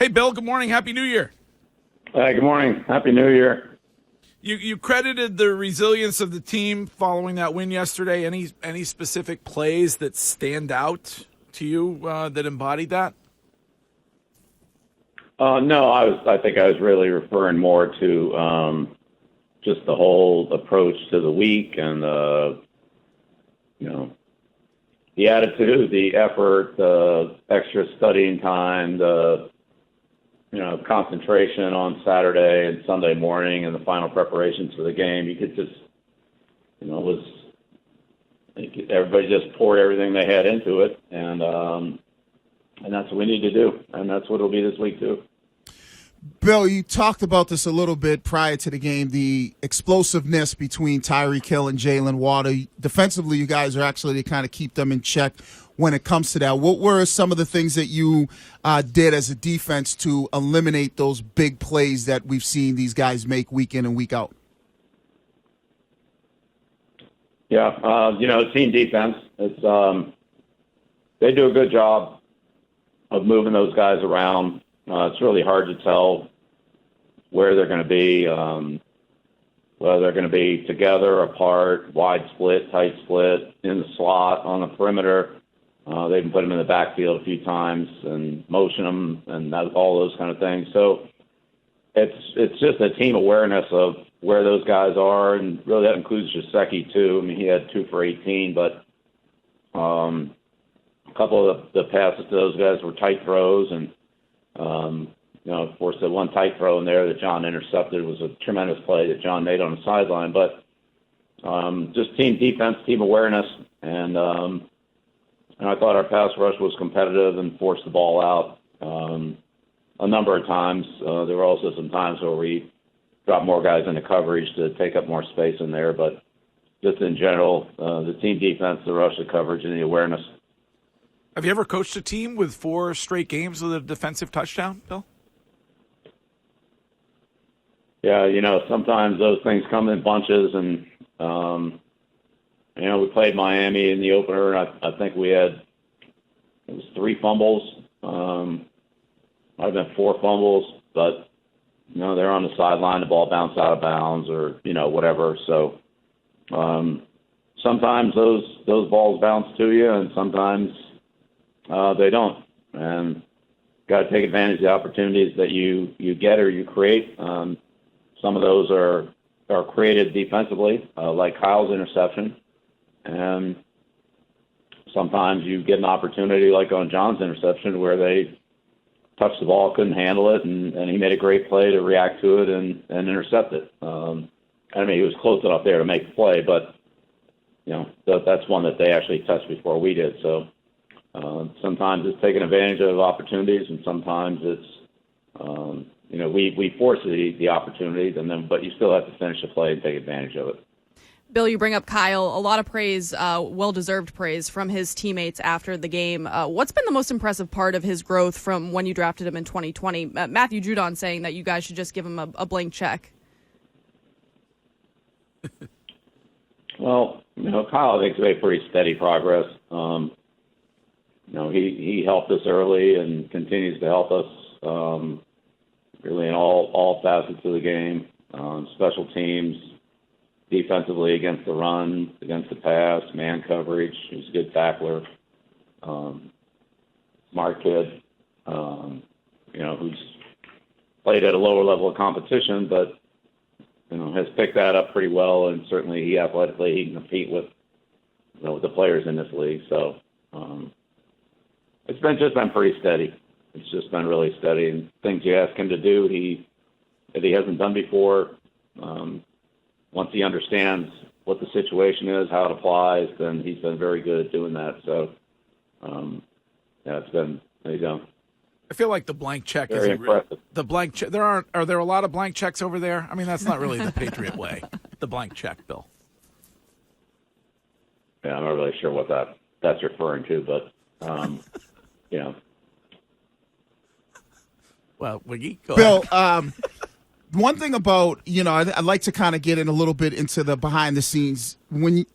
Hey, Bill, good morning. Happy New Year. Good morning. Happy New Year. You credited the resilience of the team following that win yesterday. Any specific plays that stand out to you that embodied that? No, I think I was really referring more to just the whole approach to the week and the attitude, the effort, the extra studying time, the concentration on Saturday and Sunday morning and the final preparations for the game. You could just, everybody just poured everything they had into it, and that's what we need to do, and that's what it'll be this week too. Bill, you talked about this a little bit prior to the game, the explosiveness between Tyreek Hill and Jalen Waddle. Defensively, you guys are actually to kind of keep them in check when it comes to that. What were some of the things that you did as a defense to eliminate those big plays that we've seen these guys make week in and week out? Yeah, team defense. They do a good job of moving those guys around. It's really hard to tell where they're going to be, whether they're going to be together, apart, wide split, tight split, in the slot, on the perimeter. They can put them in the backfield a few times and motion them and all those kind of things. So it's just a team awareness of where those guys are, and really that includes Gesicki too. I mean, he had 2 for 18, but a couple of the passes to those guys were tight throws, and of course, the one tight throw in there that John intercepted was a tremendous play that John made on the sideline. But just team defense, team awareness, and I thought our pass rush was competitive and forced the ball out a number of times. There were also some times where we dropped more guys into coverage to take up more space in there. But just in general, the team defense, the rush, the coverage, and the awareness. Have you ever coached a team with 4 straight games with a defensive touchdown, Bill? Yeah, sometimes those things come in bunches, and we played Miami in the opener, and I think it was 3 fumbles. Might have been 4 fumbles, but they're on the sideline, the ball bounced out of bounds, or whatever. So sometimes those balls bounce to you, and sometimes they don't, and got to take advantage of the opportunities that you get or you create. Some of those are created defensively, like Kyle's interception, and sometimes you get an opportunity like on John's interception where they touched the ball, couldn't handle it, and he made a great play to react to it and intercept it. He was close enough there to make the play, but that's one that they actually touched before we did. So sometimes it's taking advantage of opportunities, and sometimes it's we force the opportunities, but you still have to finish the play and take advantage of it. Bill, you bring up Kyle. A lot of praise, well-deserved praise from his teammates after the game. What's been the most impressive part of his growth from when you drafted him in 2020? Matthew Judon saying that you guys should just give him a blank check. Well, Kyle, I think, has made pretty steady progress. He helped us early and continues to help us really in all facets of the game, special teams, defensively against the run, against the pass, man coverage. He's a good tackler, smart kid, who's played at a lower level of competition, but has picked that up pretty well, and certainly he can compete with the players in this league. So it's been pretty steady. It's just been really steady, and things you ask him to do, that he hasn't done before. Once he understands what the situation is, how it applies, then he's been very good at doing that. So, it's been, there you go. I feel like the blank check Very isn't impressive. The blank check. Are there a lot of blank checks over there? I mean, that's not really the Patriot way. The blank check, Bill. Yeah, I'm not really sure what that's referring to, but Well, Wiggy, go Bill, ahead. one thing about, I'd like to kind of get in a little bit into the behind the scenes.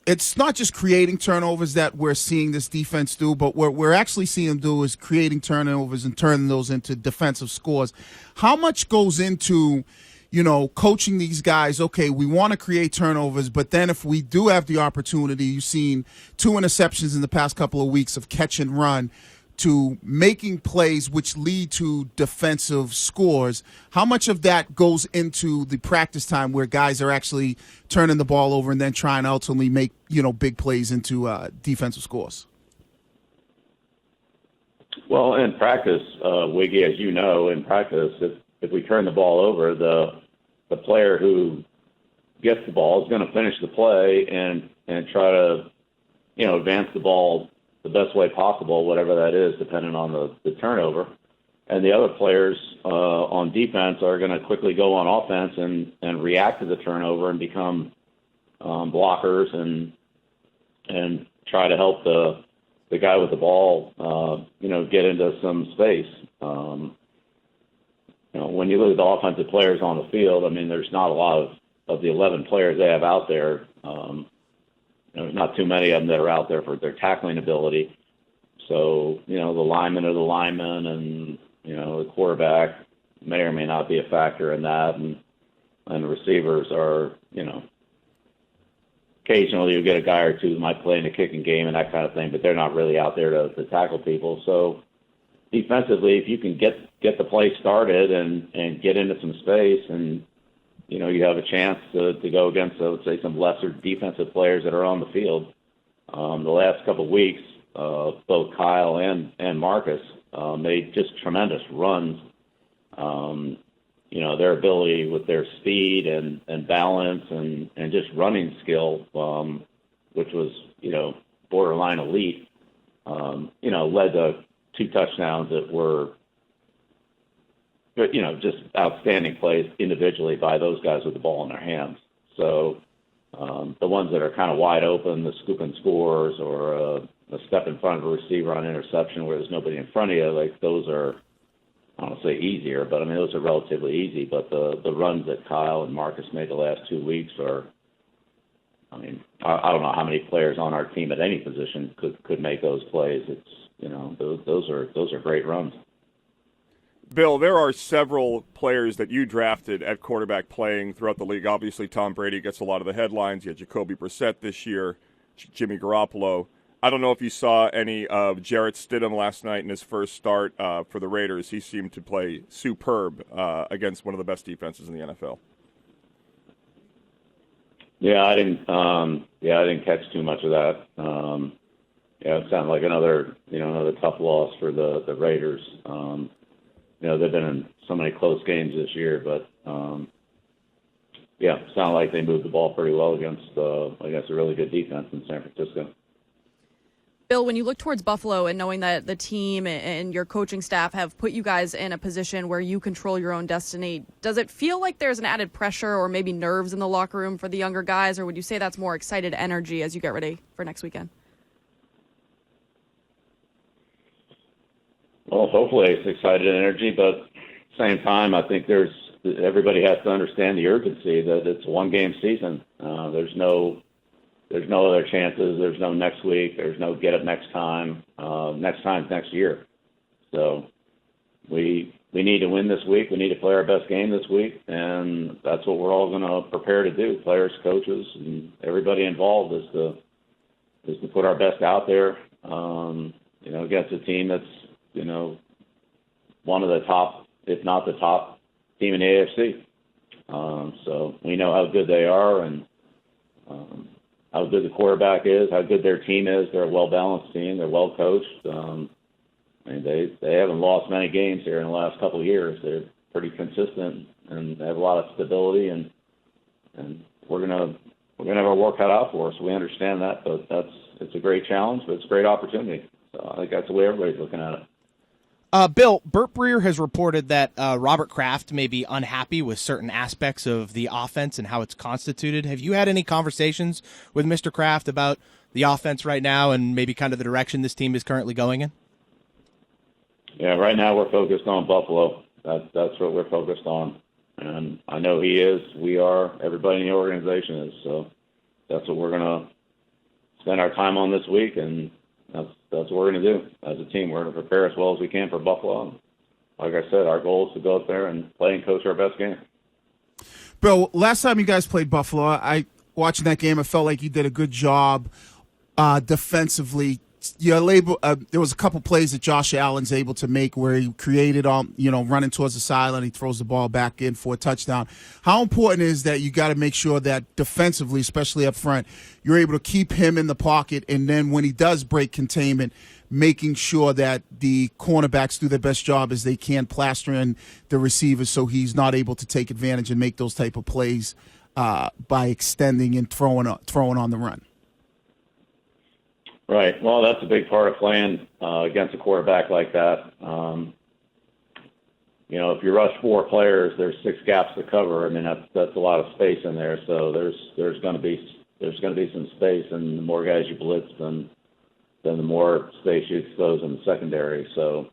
It's not just creating turnovers that we're seeing this defense do, but what we're actually seeing them do is creating turnovers and turning those into defensive scores. How much goes into, coaching these guys? Okay, we want to create turnovers, but then if we do have the opportunity, you've seen 2 interceptions in the past couple of weeks of catch and run, to making plays which lead to defensive scores. How much of that goes into the practice time where guys are actually turning the ball over and then trying to ultimately make, big plays into defensive scores? Well, in practice, Wiggy, as you know, in practice, if we turn the ball over, the player who gets the ball is going to finish the play and try to, advance the ball the best way possible, whatever that is, depending on the turnover. And the other players on defense are going to quickly go on offense and react to the turnover and become blockers and try to help the guy with the ball, get into some space. When you look at the offensive players on the field, I mean, there's not a lot of the 11 players they have out there. There's not too many of them that are out there for their tackling ability. So, the linemen are the linemen, and, the quarterback may or may not be a factor in that. And the receivers are, occasionally you get a guy or two who might play in the kicking game and that kind of thing, but they're not really out there to tackle people. So defensively, if you can get the play started and get into some space and, you have a chance to go against, I would say, some lesser defensive players that are on the field. The last couple of weeks, both Kyle and Marcus made just tremendous runs. Their ability with their speed and balance and just running skill, which was, borderline elite, led to 2 touchdowns that were, just outstanding plays individually by those guys with the ball in their hands. So the ones that are kind of wide open, the scoop and scores, or a step in front of a receiver on interception where there's nobody in front of you, like those are, I don't want to say easier, but I mean, those are relatively easy. But the runs that Kyle and Marcus made the last 2 weeks are, I mean, I don't know how many players on our team at any position could make those plays. It's, those are great runs. Bill, there are several players that you drafted at quarterback playing throughout the league. Obviously, Tom Brady gets a lot of the headlines. You had Jacoby Brissett this year, Jimmy Garoppolo. I don't know if you saw any of Jarrett Stidham last night in his first start for the Raiders. He seemed to play superb against one of the best defenses in the NFL. Yeah, I didn't catch too much of that. It sounded like another tough loss for the Raiders. They've been in so many close games this year, but it sounded like they moved the ball pretty well against a really good defense in San Francisco. Bill, when you look towards Buffalo and knowing that the team and your coaching staff have put you guys in a position where you control your own destiny, does it feel like there's an added pressure or maybe nerves in the locker room for the younger guys, or would you say that's more excited energy as you get ready for next weekend? Well, hopefully it's excited energy, but at the same time, I think everybody has to understand the urgency that it's a one-game season. There's no other chances. There's no next week. There's no get it next time. Next time's next year. So we need to win this week. We need to play our best game this week, and that's what we're all going to prepare to do. Players, coaches, and everybody involved is to put our best out there. Against a team that's one of the top, if not the top team in the AFC. So we know how good they are and how good the quarterback is, how good their team is. They're a well-balanced team. They're well-coached. They haven't lost many games here in the last couple of years. They're pretty consistent and they have a lot of stability, and we're gonna have our work cut out for us. We understand that, but it's a great challenge, but it's a great opportunity. So I think that's the way everybody's looking at it. Bill, Burt Breer has reported that Robert Kraft may be unhappy with certain aspects of the offense and how it's constituted. Have you had any conversations with Mr. Kraft about the offense right now and maybe kind of the direction this team is currently going in? Yeah, right now we're focused on Buffalo. That's what we're focused on. And I know he is. We are. Everybody in the organization is. So that's what we're going to spend our time on this week, and that's what we're going to do as a team. We're going to prepare as well as we can for Buffalo. And like I said, our goal is to go up there and play and coach our best game. Bill, last time you guys played Buffalo, watching that game, I felt like you did a good job defensively. There was a couple plays that Josh Allen's able to make where he created running towards the sideline, he throws the ball back in for a touchdown. How important is that you got to make sure that defensively, especially up front, you're able to keep him in the pocket, and then when he does break containment, making sure that the cornerbacks do their best job as they can, plastering the receivers so he's not able to take advantage and make those type of plays by extending and throwing on the run? Right. Well, that's a big part of playing against a quarterback like that. If you rush 4 players, there's 6 gaps to cover. I mean, that's a lot of space in there. So there's going to be some space, and the more guys you blitz, then the more space you expose in the secondary. So,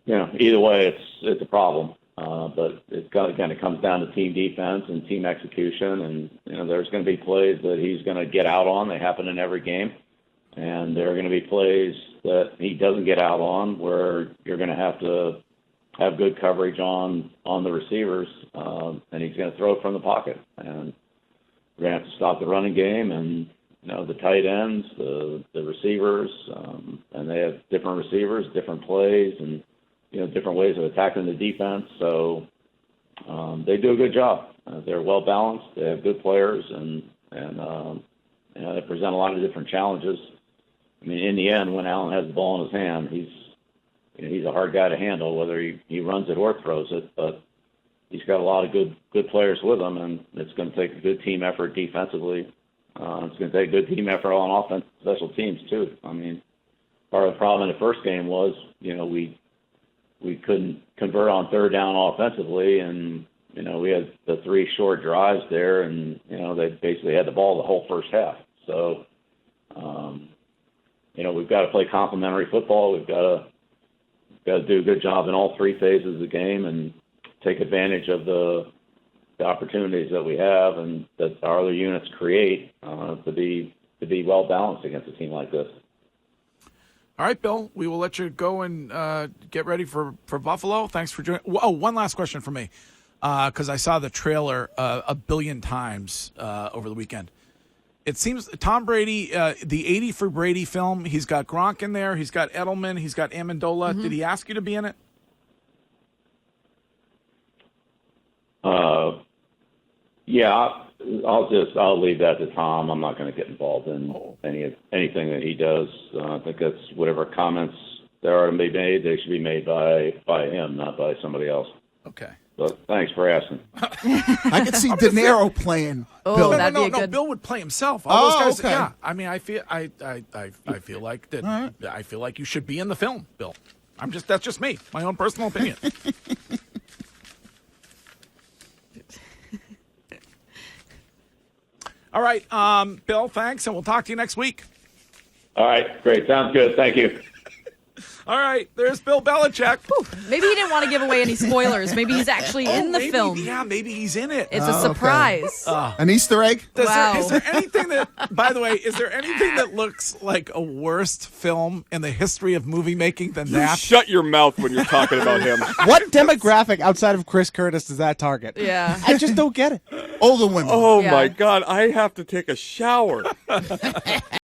either way, it's a problem. But it comes down to team defense and team execution, and there's going to be plays that he's going to get out on. They happen in every game, and there are going to be plays that he doesn't get out on where you're going to have good coverage on the receivers, and he's going to throw it from the pocket, and we're going to have to stop the running game and the tight ends, the receivers, and they have different receivers, different plays, and different ways of attacking the defense. So they do a good job. They're well balanced. They have good players, and they present a lot of different challenges. I mean, in the end, when Allen has the ball in his hand, he's a hard guy to handle, whether he runs it or throws it. But he's got a lot of good players with him, and it's going to take a good team effort defensively. It's going to take a good team effort on offense, special teams too. I mean, part of the problem in the first game was we couldn't convert on third down offensively, and we had the 3 short drives there, and they basically had the ball the whole first half. So we've got to play complementary football. We've got to do a good job in all 3 phases of the game and take advantage of the opportunities that we have and that our other units create to be well balanced against a team like this. All right, Bill, we will let you go and get ready for Buffalo. Thanks for joining. Oh, one last question for me, because I saw the trailer a billion times over the weekend. It seems Tom Brady, the 80 for Brady film, he's got Gronk in there, he's got Edelman, he's got Amendola. Mm-hmm. Did he ask you to be in it? Yeah, I'll leave that to Tom. I'm not going to get involved in anything that he does. I think that's whatever comments there are to be made, they should be made by him, not by somebody else. Okay. But thanks for asking. I could see De Niro playing. Oh, Bill. that'd be a No, good... Bill would play himself. All those guys, okay. Yeah, I mean, I feel like that. Right. I feel like you should be in the film, Bill. That's just me, my own personal opinion. All right, Bill, thanks, and we'll talk to you next week. All right, great. Sounds good. Thank you. All right, there's Bill Belichick. Maybe he didn't want to give away any spoilers. Maybe he's actually in the film. Yeah, maybe he's in it. It's a surprise. An Easter egg? Wow. Is there anything that, by the way, is there anything that looks like a worst film in the history of movie making than that? Shut your mouth when you're talking about him. What demographic outside of Chris Curtis does that target? Yeah. I just don't get it. Older women. Oh, Yeah. my God. I have to take a shower.